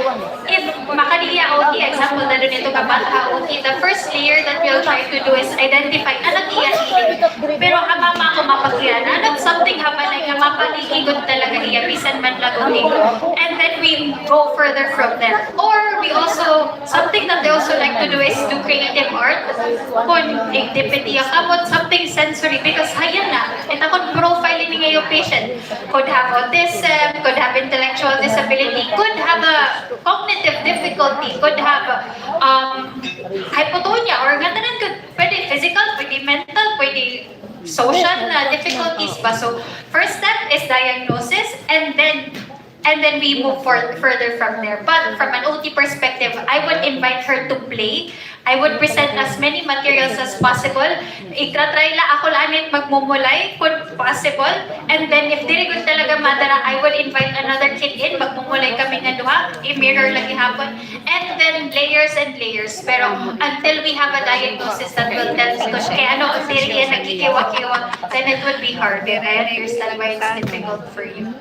if makaliya OT, example na rin ito kabata OT, the first layer that we'll try to do is identify anong iya healing. Pero ang mama ko mapagyan, anong something habalay nga mapaligigot talaga iya, bisan man laguting. And then we go further from there. Or we also, something that they also like to do is do creative art. Kung activity kamot, something sensory, because hayan na, ito kung profiling niya yung patient. Could have autism, could have intellectual disability, could have a cognitive difficulty, could have hypotonia, or ganun, pwede physical, pwede mental, pwede social difficulties ba. So, first step is diagnosis, and then we move further from there. But from an OT perspective, I would invite her to play. I would present as many materials as possible. Ikratry la ako lanit magmumulay kung possible. And then if diri ko talaga madara, I would invite another kid in. Magmumulay kami nga duha. I-mirror lagi hapon. And then layers and layers. Pero until we have a diagnosis that will tell because kaya ano, diri yan nagkikiwa-kiwa, then it would be hard. I understand why it's difficult for you.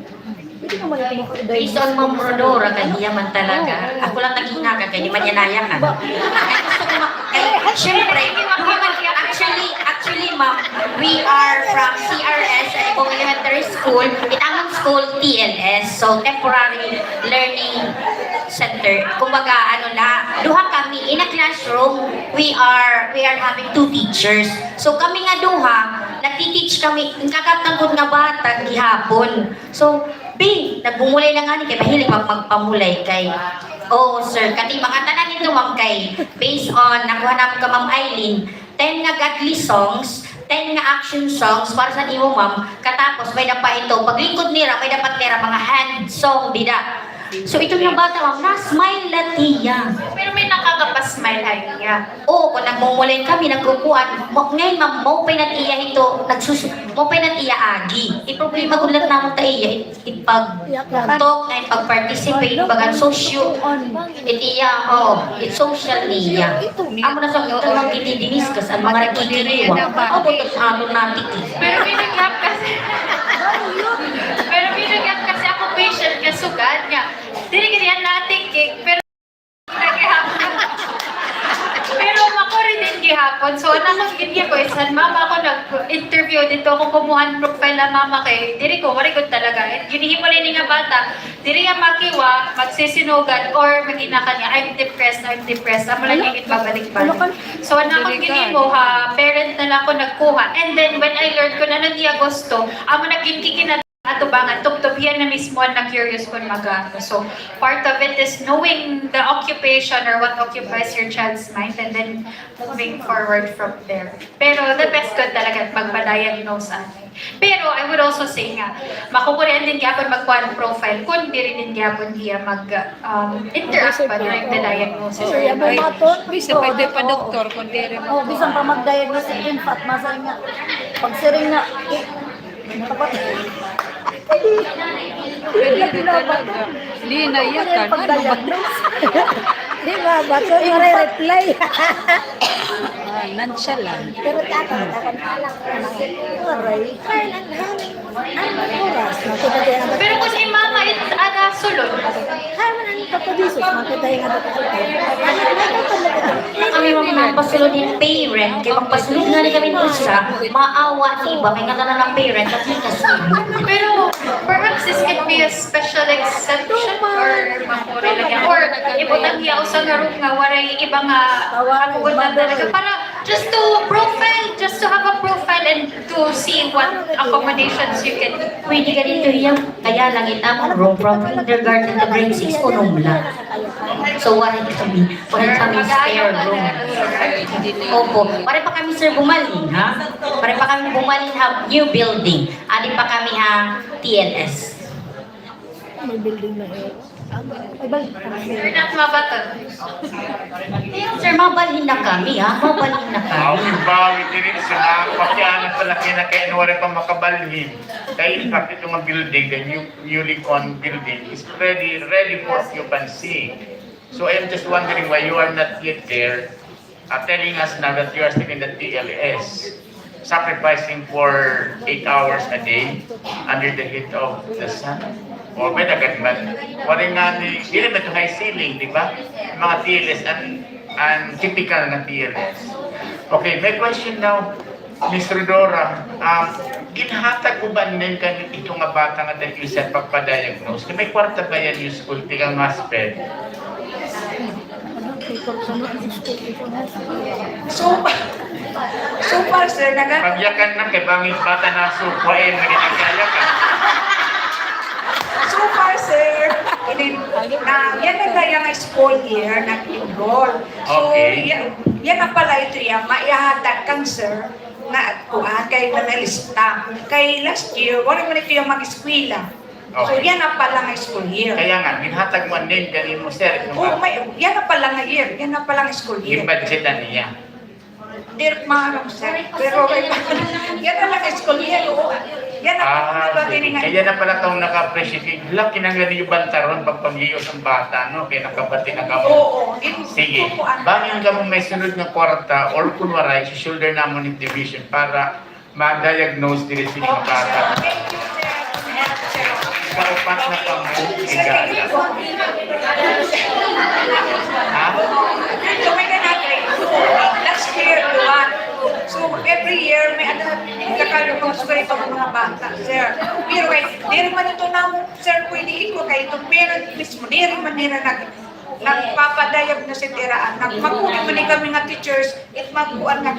Based on Ma'am Rodora, kaya man talaga. Ako lang naghina ka, kaya di man yan nayakan. Siyempre, actually ma'am, we are from CRS, Ibong Elementary School, Itangon School, TLS, so Temporary Learning Center. Kumbaga, duha kami, in a classroom, we are having 2 teachers. So kami nga duha, nagtiteach kami, kakatangkod nga bata, gihapon. So, nagbumulay lang nga kay mahilig magpamulay kay sir, kati mga tanan nito ma'am kay based on nakuha namin ka ma'am Eileen 10 nga godly songs 10 nga action songs para sa imo ma'am katapos may dapa ito paglingkod nira may dapat nira mga hand song dida. So ito nga bata ma'am na-smile latiya. Pero may nakakapasmile niya. Oo, kung nagmumulay kami, nagkukuhan. Ngayon ma'am, mo pa natiya ito, mo pa natiya agi. I-problema gulat naman ta iya, ipag-talk na ipag-participate, bagan sosyo. It's social niya. Amo na sa ito ng kitidiniskas, ang mga nagkikiliwa. Tos ano natin. Pero binagap kasi ako patient ka sugad niya. Dili ganyan natin cake, pero ako rin din gihapon. So, anak ko ganyan ko, isan mama ko nag-interview dito, ako kumuhan profile na mama kay, diri ko, marikod talaga. Ginihimulay ni nga bata, diri nga makiwa, magsisinugan, or magina ka niya, I'm depressed. Amo lang yung ibabalik-balik. So, anak ko ganyan mo, parent na lang ako nagkuha. And then, when I learned ko na nag-Agosto, amo nagkinkikin na atubangan, tubtubyan na mismo na curious kung mag-ano. So, part of it is knowing the occupation or what occupies your child's mind and then moving forward from there. Pero the best ko talaga magpa-diagnose atin. Pero I would also say nga, makukurian din gyapon magkuhan profile kung di rin din gyapon diya mag-interact pa during the diagnosis. So, yan mo maton. Bisa pwede pa doktor kung di rin Oh, bisan pa mag-diagnose ng MFAT, masay nga. Pag siring nga, pwede rin talaga. Hindi naiyakan. pag-diagnose. Di ba, baso yung reply. Nonchalant. Pero takot alam ko na. Aray, kaya ang oras. Makita tayo nga Pero kung si mama it ada sulod. kaya man ang pagkabisos, makita tayo nga Kami mga pasulod yung parent, kaya magpasulod nga kami sa maawa ni iba, may nga ng parent at hindi kasi. Pero perhaps this could be a special exception or mamura lang yan. Or ibutang hiyaw sa narong nga waray iba nga kapuguntan talaga para just to profile, just to have a profile and to see what accommodations you can do. Pwede ka dito yung kaya lang itang room from kindergarten to grade 6 o lang. So what it kami spare room. Opo, pare pa kami sir bumalin ha? Pare pa kami bumalin ha new building. Adi pa kami ha TLS. may building na eh. Ay, balik pa You're not mabaton. Sir, mabalhin na kami ha? Mabalhin na kami. Bawi din sa pakyanan pala na kaya wala pa makabalhin. Kaya in fact itong building, the newly con building is ready for occupancy. So I am just wondering why you are not yet there, telling us now that you are still in the TLS, sacrificing for 8 hours a day under the heat of the sun. O may nagadman. Wala nga, hindi naman ito high ceiling, di ba? Yung mga TLS, and typical na TLS. Okay, may question now, Ms. Rodora. Ginhatag ko ba din kanil itong nga bata nga dahil sa pagpa-diagnose? May kwarta ba yan yung school, tigang hospital? So far, sir, Pagyakan na kay banging bata na sukwain, may ginagayakan. So far, sir, yan na kaya nga school year nag-enroll. So, Okay. yan na pala ito yan, maihatag kang sir, na kuhan kay nanalista. Kay last year, wala mo na ito yung mag-eskwela. So, Okay. yan na pala nga school year. Kaya nga, ginhatag mo din kanin mo, sir. Oh, yan na pala nga year. Yan na pala nga school year. Yung budgetan niya. Dirk maharap, sir. Pero, yan na lang school year. Oo. Yan na pala nga. Kaya na pala taong naka-appreciate. Laki nang gani yung bantaron pag pag-ios ang bata, no? Kaya nakabati na ka mo. Oo. Sige, bangin ka mo may sunod na kwarta or kunwaray, shoulder na mo ng division para ma-diagnose din sa mga bata. Thank you, sir. Kaupat na ka mo, igala. Ha? So, may nanatay. Last year, duwan. So, every year, may kakalo mga sugay pa mga bata, sir. Pero kay, di rin man ito naman, sir, pwede iko kay itong parent mismo, di rin man nila nagpapadayag na si Tiraan. Magkunin man ni kami nga teachers, it magkuhan nga.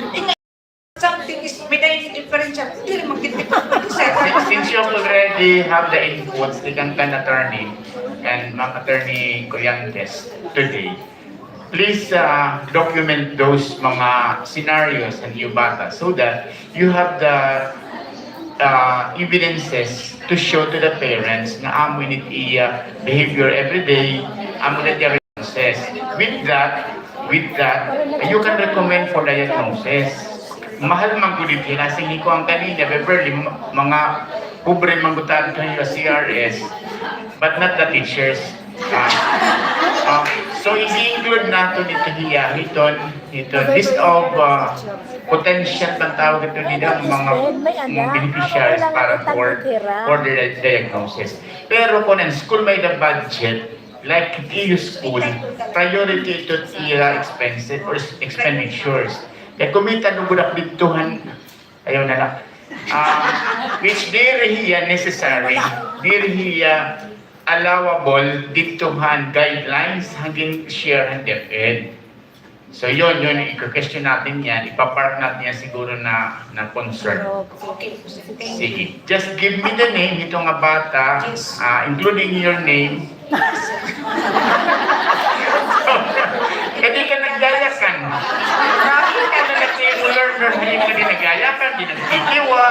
Something is, may dahil differential, hindi rin magtitipag, sir. Since you already have the inputs, the kan attorney and Ma'am Attorney Coriantes today, please document those mga scenarios and yung bata so that you have the evidences to show to the parents na amo nit iya behavior every day, amo nit iya diagnosis. With that, you can recommend for diagnosis. Mahal man ko dito, nasingin ko ang kanina, Beverly, mga pobre manggutan kayo CRS, but not the teachers. So, i-include nato nito hiya, ito, list of potential ng tawag ito nila, mga beneficiaries para for the diagnosis. Pero kung ang school may the budget, like EU school, priority ito tira expenses or expenditures. Kaya kumita nung budak dituhan, ayaw na lang. Which diri hiya necessary, diri hiya allowable dituhan guidelines hanggang share and DepEd. So yun, i-question natin yan, ipapark natin yan siguro na concern. Okay. Sige, just give me the name nito nga bata, including your name. Kasi ka naggayakan. Grabe ka na nag-table learner, hindi ka din naggayakan, di nagtitiwa.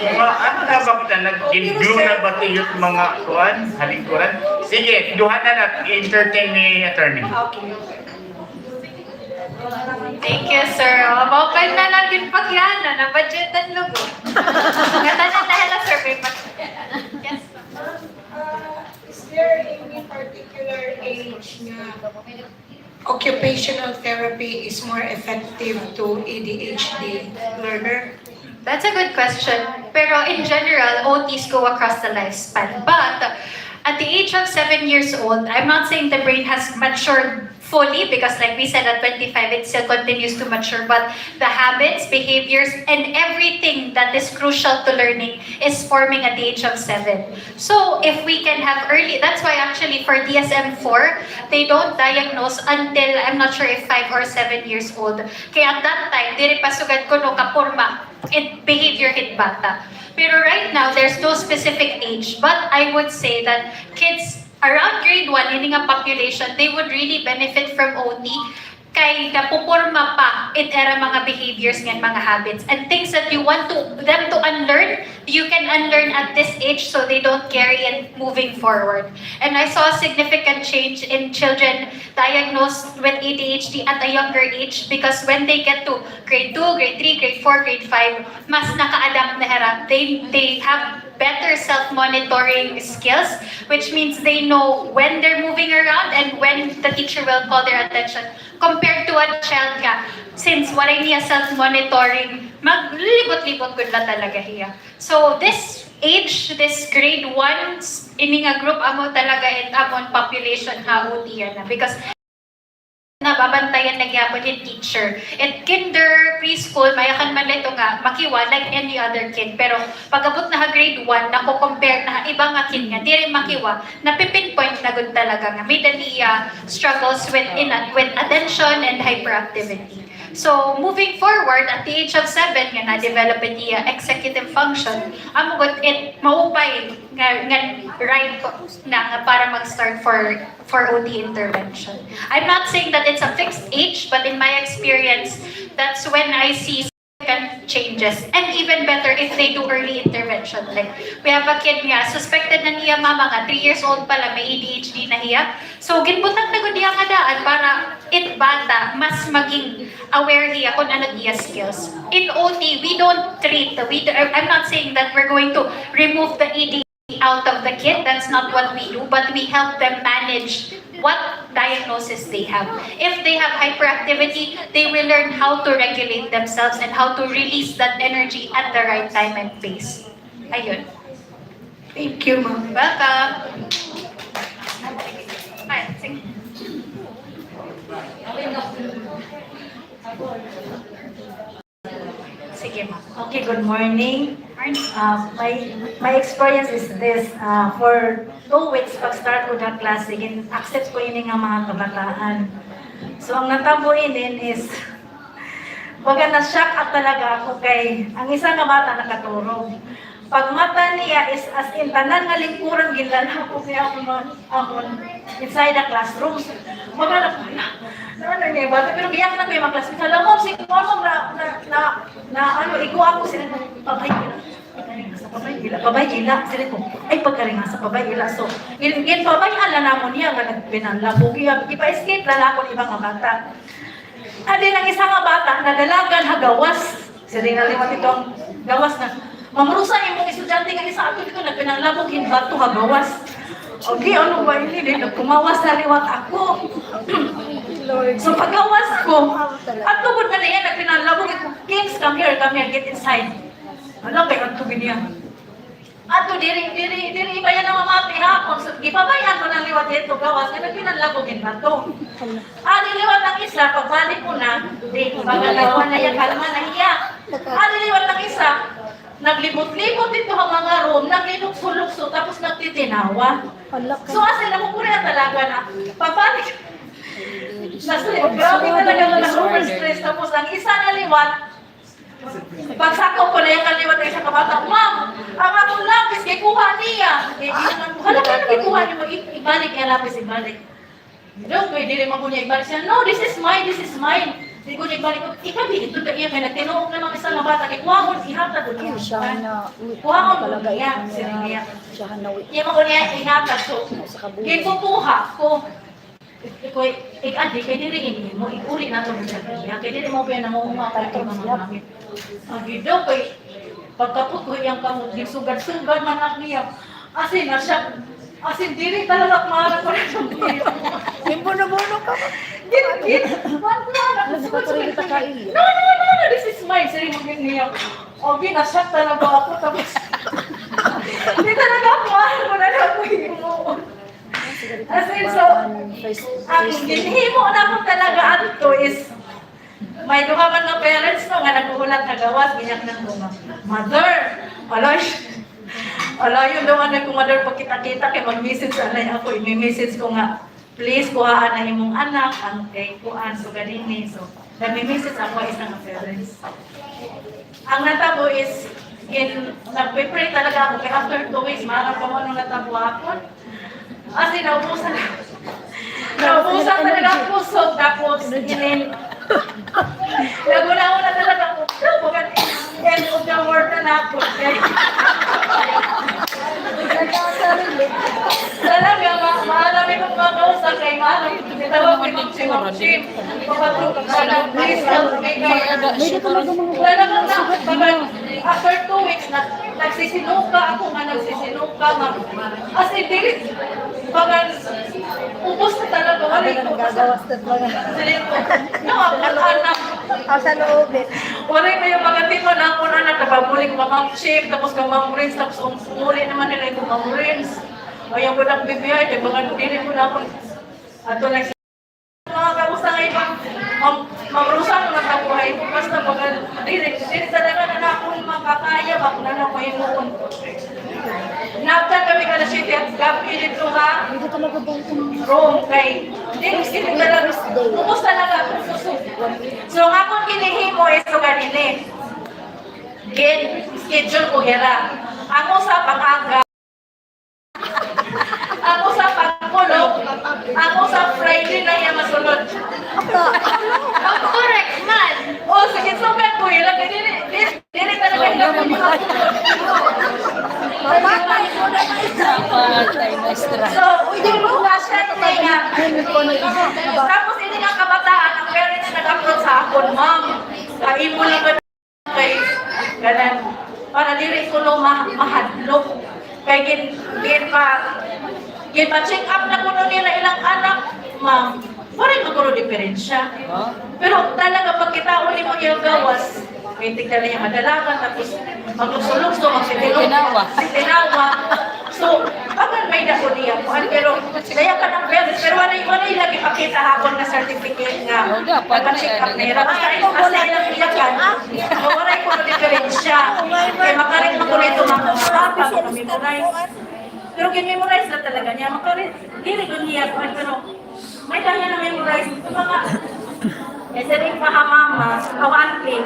Mga ano na ba kita, nag-glue na ba yung mga kuan, halingkuran? Sige, duha na entertain ni attorney. Okay. Thank you, sir. Mabapal na natin pagyana na budgetan lugo. Ganda na dahil na survey. Yes. Is there any particular age na occupational therapy is more effective to ADHD learner? That's a good question. Pero in general, OTs go across the lifespan. But at the age of 7 years old, I'm not saying the brain has matured fully because like we said at 25, it still continues to mature. But the habits, behaviors, and everything that is crucial to learning is forming at the age of 7. So if we can have early, that's why actually for DSM-4, they don't diagnose until, I'm not sure if 5 or 7 years old. Kaya at that time, diri pasugad ko no kapurma, behavior hit bata. Pero right now, there's no specific age. But I would say that kids around grade 1, yun nga population, they would really benefit from OT kay napuporma pa it era mga behaviors ng mga habits and things that you want them to unlearn, you can unlearn at this age so they don't carry it moving forward. And I saw a significant change in children diagnosed with ADHD at a younger age because when they get to grade 2, grade 3, grade 4, grade 5, mas naka-adapt na hera. They have better self-monitoring skills, which means they know when they're moving around and when the teacher will call their attention. Compared to a child nga, since walay niya self-monitoring, maglibot-libot good na talaga hiya. So this age, this grade 1, ini nga group amo talaga it amon population ha utiyan na because nababantayan nagyapon yung teacher. At kinder, preschool, mayakan man ito nga, makiwa like any other kid. Pero pag-abot na grade 1, nako-compare na ibang nga kid nga, di rin makiwa, napipinpoint na good talaga nga. May daliya struggles with attention and hyperactivity. So, moving forward, at the age of 7, nga na-develop niya executive function, amugot it maupay nga right na para mag-start for OT intervention. I'm not saying that it's a fixed age, but in my experience, that's when I see significant changes. And even better if they do early intervention. Like, we have a kid nga, suspected na niya mama nga, 3 years old pala, may ADHD na hiya. So, ginbutang na gud niya nga daan para it bata, mas maging aware hiya kung ano niya skills. In OT, we don't treat, I'm not saying that we're going to remove the ADHD out of the kid, that's not what we do, but we help them manage what diagnosis they have. If they have hyperactivity, they will learn how to regulate themselves and how to release that energy at the right time and pace. Ayun. Thank you, ma'am. Welcome. Hi, sige. Sige, ma'am. Okay, good morning. My experience is this, for 2 weeks pag-start ko na klase, accept ko yun nga mga kabataan. So, ang natabo inin is, baga na-shock at talaga ako kay, ang isang nga bata nakaturog. Pag mata niya is as in, tanan nga lingkuran, ginlala ko siya ako inside the classroom. Baga na po, ano niya bata, pero giyak na ko yung mga classroom. Alam mo, siguro na ano, ikuha ako sila ng pabay gila, sila ko, ay pagkaringa sa pabay gila. So, pabay ala namon niya, nga nagpinanlabog, ipa-escape na ako ibang mga bata. Adi ng isang nga bata, nadalagan hagawas, sila nga limat ito ang gawas na, mamrusa yung mga estudyante nga isa ato dito, nagpinanlabog, hinbato hagawas. Okay, ano ba ini? Nagkumawas na liwat ako. So paggawas ko, at tugod na niya, nagpinanlabog ko, Kings, come here, get inside. Alam ba yung tubig niya? Ato, diri, iba yan ang mamati hapon. So, ipabayan ko ng liwat dito, gawas, na nagpinanlabogin ba ito? Liwat ng isa, pagbalik ko na, pagalawan na yan, kalma na iya. Liwat ng isa, naglibot-libot dito ang mga room, naglilukso-lukso, tapos nagtitinawa. So, as in, namukuri na talaga na, pagbalik. Grabe talaga na over-stress. Tapos ang isa na liwat, pagsako ko na yung kaliwat ay sa kabata, Ma'am, ang akong lapis, kay kuha niya. Hala ka na kay kuha niya mo, ibalik yung lapis, ibalik. Doon, pwede rin mo niya ibalik siya. No, this is mine, this is mine. Hindi ko niya ibalik ko. Ikabi, ito ka iya, kaya nagtinuok naman isang bata, kay kuha mo, ihata doon niya. Kuha mo doon niya, siya niya. Iya mo niya, ihata. So, ginpupuha ko. Ikaw, adi, kaya dili ini mo, ikuli na ito mo siya niya. Kaya dili mo pa namunga ka mga gamit. Ang gidaw, kaya pagkapot ko iyang kamot, sugad-sugad man niya. Asin na siya, asin dili talaga maharap ko na siyang niya. Imbuno-buno ka ba? Git, no, this is mine. Sari mo niya. O, ginasyak talaga ako, tapos, hindi talaga ako maharap ko na lang mo. As in, so, ang ginhimo na ko talaga ato is, may duha man nga parents no, nga nagkuhulat na gawas, ganyan na ko nga, Mother, wala yun daw na kung mother, pag kita-kita, kaya mag-message anay ako, i-message ko nga, please, kuhaan na imong anak, ang kay kuhaan, so ganini, so, nag-message ako isang parents. Ang natabo is, nag-pray talaga ako, kaya after 2 weeks, maharap ko anong natabo ako. Kasi naubusan talaga ang puso, tapos naguna-una talaga ako, end of the world na ako. Talaga, mahalami kong mga kausap kay mahalami, tawag ko yung sinapsin. Please help me guys. Talaga na, after 2 weeks, nagsisinuka ako nga, nagsisinuka nga. As in, bagan, ubos na talaga. Wala yung gagawas na talaga. No, anak. Sa loob eh. Wala yung mga tito na ako na nakababuli ko mamang chip, tapos kang mamang rinse, tapos umuli naman nila yung mamang rinse. Ayaw ko lang bibiyay, yung mga dili ko na ako. Ato na mga kamusta nga ibang mamrusan mo na buhay ko. Basta baga, dili talaga na ako makakaya, bako na lang kayo noon. Naptan kami ka na siya, at gabi dito ha. Hindi talaga ba itong Wrong kay. Hindi talaga. Ubus talaga ako susok. So ang akong kinihimo is so ganili. Schedule ko hira. Ako sa pag-aga. Ako sa pagkulog. Ako sa Friday na yung masulod. Correct man. O sige, so kan ko hira. Dili talaga yung So, hindi mo nga siya nga. Tapos hindi nga kabataan, ang parents na nag-upload sa akin, Ma'am, kain mo lang kay ganan. Para dili ko no mahadlok. Kaya gin-check up na kuno nila ilang anak, Ma'am. Parang magkaroon diferensya. Pero talaga pag kita uli mo yung gawas, may tignan na yung madalagan, tapos maglusulugso, magsitinawa. So, pagkan may dako niya po, pero kaya ka ng parents, pero wala lagi pakita hapon na certificate nga. Nag-check up nila. Basta ilang iyakan, wala ko na diferensya. Kaya makarin mo ko nito mga memorize. Pero memorize na talaga niya. Makarin, hindi ko niya, pero may kanya na memorize. Ito mga, ito rin pa mama, awanti.